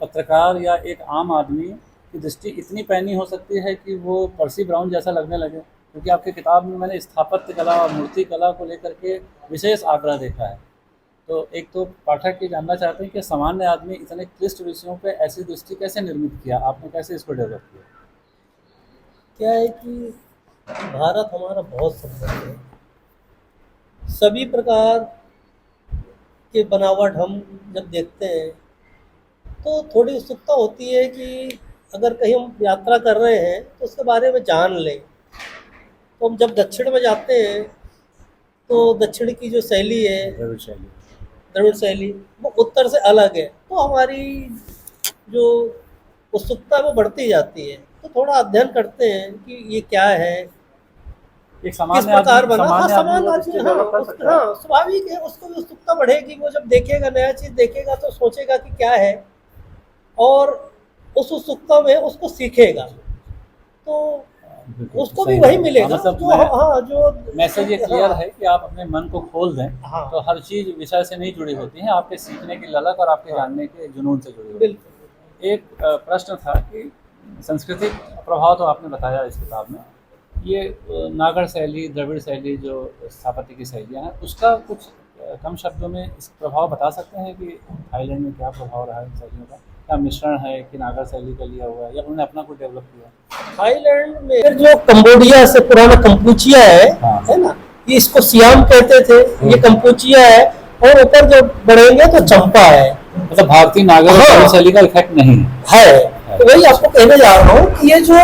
पत्रकार या एक आम आदमी की दृष्टि इतनी पैनी हो सकती है कि वो पर्सी ब्राउन जैसा लगने लगे? क्योंकि आपके किताब में मैंने स्थापत्य कला और मूर्ति कला को लेकर के विशेष आग्रह देखा है। तो एक तो पाठक ये जानना चाहते हैं कि सामान्य आदमी इतने क्लिष्ट विषयों पे ऐसी दृष्टि कैसे निर्मित किया, आपने कैसे इसको डेवलप किया? क्या है कि भारत हमारा बहुत समृद्ध है, सभी प्रकार के बनावट हम जब देखते हैं तो थोड़ी उत्सुकता होती है कि अगर कहीं हम यात्रा कर रहे हैं तो उसके बारे में जान लें। तो हम जब दक्षिण में जाते हैं तो दक्षिण की जो शैली है, द्रविड़ शैली, वो उत्तर से अलग है, तो हमारी जो उत्सुकता वो बढ़ती जाती है। तो थोड़ा अध्ययन करते हैं कि ये क्या है, एक किस सामान्य प्रकार आदमी बना। हाँ, सामान्य आदमी सामान्य वो इससे आदमी, डेवलप कर सकता है। हाँ, स्वाभाविक है, उसको भी उत्सुकता बढ़ेगी। वो जब देखेगा, नया चीज देखेगा तो सोचेगा कि क्या है, और उस उत्सुकता में उसको सीखेगा, तो बिल्कुल, उसको सही भी वही बात है। मिलेगा मतलब जो, मैं- हाँ, जो मैसेज ये क्लियर हाँ, है कि आप अपने मन को खोल दें, हाँ, तो हर चीज़ विषय से नहीं जुड़ी होती है, आपके सीखने की ललक और आपके जानने के जुनून से जुड़ी होती है। बिल्कुल। एक प्रश्न था कि सांस्कृतिक प्रभाव तो आपने बताया इस किताब में, ये नागर शैली, द्रविड़ शैली जो स्थापत्य की शैलियाँ हैं, उसका कुछ कम शब्दों में इस प्रभाव बता सकते हैं कि थाईलैंड में क्या प्रभाव रहा है इन शैलियों का? क्या मिश्रण है कि नागर शैली का लिया हुआ है या उन्होंने अपना कुछ डेवलप किया? थाईलैंड में जो कंबोडिया से पुराना कंपूचिया हाँ। है ना, ये इसको सियाम कहते थे, ये कंपूचिया है, और ऊपर जब बढ़ेंगे तो चंपा है। मतलब भारतीय नागर हाँ। शैली का इफेक्ट नहीं है। तो वही आपको कहने जा रहा हूँ कि ये जो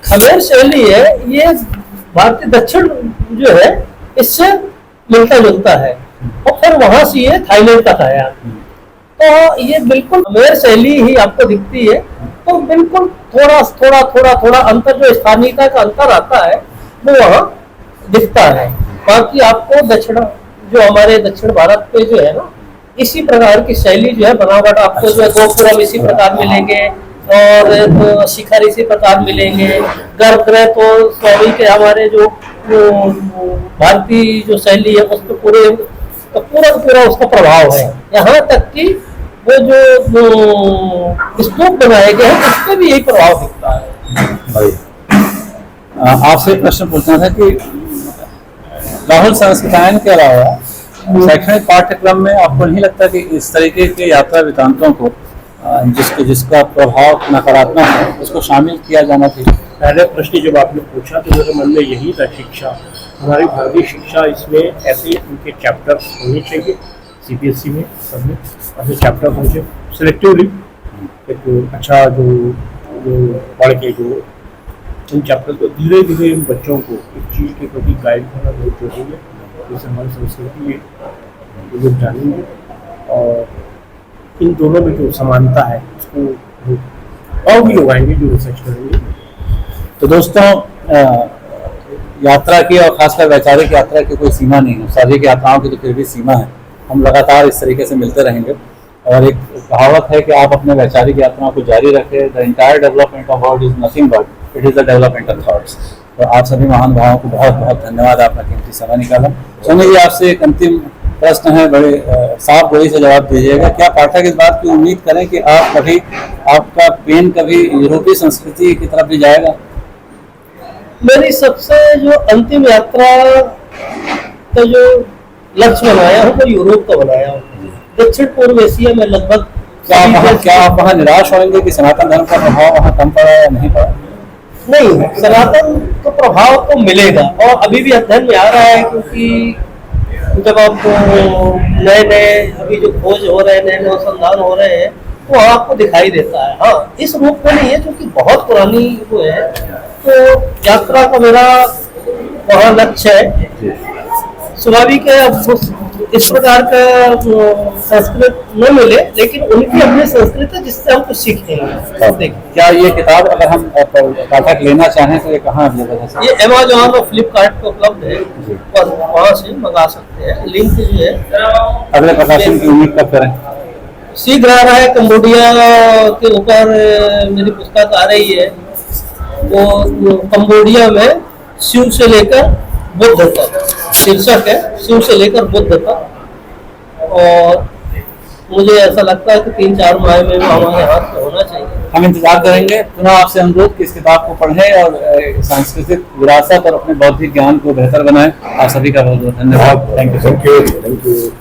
खमेर शैली है, ये भारतीय दक्षिण जो है इससे मिलता जुलता है, और फिर वहां से ये थाईलैंड तक आया। तो ये बिल्कुल खमेर शैली ही आपको दिखती है, तो बिल्कुल थोड़ा अंतर, जो स्थानीयता का अंतर आता है वो वहाँ दिखता है। बाकी आपको जो हमारे दक्षिण भारत पे जो है ना, इसी प्रकार की शैली जो है, बनावट आपको जो है गोपुरम इसी प्रकार मिलेंगे, और तो शिखर इसी प्रकार मिलेंगे, गर्भगृह तो स्वामी के हमारे जो भारतीय जो शैली है उस पर पूरा उसका प्रभाव है। यहाँ तक कि वो जो स्तूप बनाए गए हैं उस पर भी यही प्रभाव दिखता है। आपसे एक प्रश्न पूछना था कि राहुल संस्कृतायन के अलावा शैक्षणिक पाठ्यक्रम में आपको नहीं लगता कि इस तरीके के यात्रा वृतांतों को जिसका प्रभाव नकारात्मक है उसको शामिल किया जाना चाहिए? पहले प्रश्न जब आपने पूछा तो मेरे मन में यही था, शिक्षा, हमारी भारतीय शिक्षा, इसमें ऐसे उनके चैप्टर्स होने चाहिए, सीबीएसई में सब में ऐसे चैप्टर होने चाहिए, सिलेक्टिवली एक अच्छा जो पढ़ के जो इन चैप्टर को धीरे धीरे इन बच्चों को इस चीज़ के प्रति गाइड करना बहुत जरूरी है, जैसे हमारी संस्कृति है वो लोग जानेंगे, और इन दोनों में जो समानता है उसको और भी लोग आएंगे जो रिसर्च करेंगे। तो दोस्तों, यात्रा की और खासकर वैचारिक यात्रा की कोई सीमा नहीं है, शारीरिक यात्राओं की तो फिर भी सीमा है। हम लगातार इस तरीके से मिलते रहेंगे, और एक कहावत है कि आप अपने वैचारिक यात्राओं को जारी रखें। The entire development of world is nothing but it is the development of thoughts. तो आप सभी महान भावों को बहुत बहुत धन्यवाद, आपका कीमती समय निकाला। सोनी जी, आपसे एक अंतिम प्रश्न है, बड़े साफ गोई से जवाब दीजिएगा। क्या पाठक इस बात की उम्मीद करें कि आपका पेन कभी यूरोपीय संस्कृति की तरफ भी जाएगा? मेरी सबसे जो अंतिम यात्रा का जो लक्ष्य बनाया हूँ वो यूरोप का बनाया हूँ। दक्षिण पूर्व एशिया में लगभग क्या आप वहाँ निराश होंगे कि सनातन धर्म का प्रभाव वहाँ कम पड़ा या नहीं पड़ा? नहीं, सनातन का प्रभाव तो मिलेगा, और अभी भी अध्ययन में आ रहा है, क्योंकि जब आप नए अभी जो खोज हो रहे हैं, नए अनुसंधान हो रहे हैं, तो आपको दिखाई देता है। हाँ, इस रूप में नहीं है क्योंकि बहुत पुरानी वो है, तो यात्रा का मेरा वहाँ लक्ष्य है। स्वाभाविक है, अब इस प्रकार का संस्कृत न मिले, लेकिन उनकी अपनी संस्कृति जिससे हम कुछ सीखेंगे। क्या ये किताब अगर हम पाठक लेना चाहें तो ये कहाँ अवेलेबल है? ये अमेजॉन और फ्लिपकार्ट पे उपलब्ध है, और वहाँ से मंगा सकते हैं। लिंक जो है अगले प्रकाशन की उम्मीद कब करें? शीघ्र आ रहा है। कंबोडिया के ऊपर मेरी पुस्तक आ रही है, वो कंबोडिया में शिव से लेकर बुद्ध तक शीर्षक है, शिव से लेकर बुद्ध तक, और मुझे ऐसा लगता है कि 3-4 माह में हमारे हाथ में होना चाहिए। हम इंतजार करेंगे। पुनः आपसे अनुरोध कि इस किताब को पढ़ें और सांस्कृतिक विरासत और अपने बौद्धिक ज्ञान को बेहतर बनाएं। आप सभी का बहुत बहुत धन्यवाद। Thank you.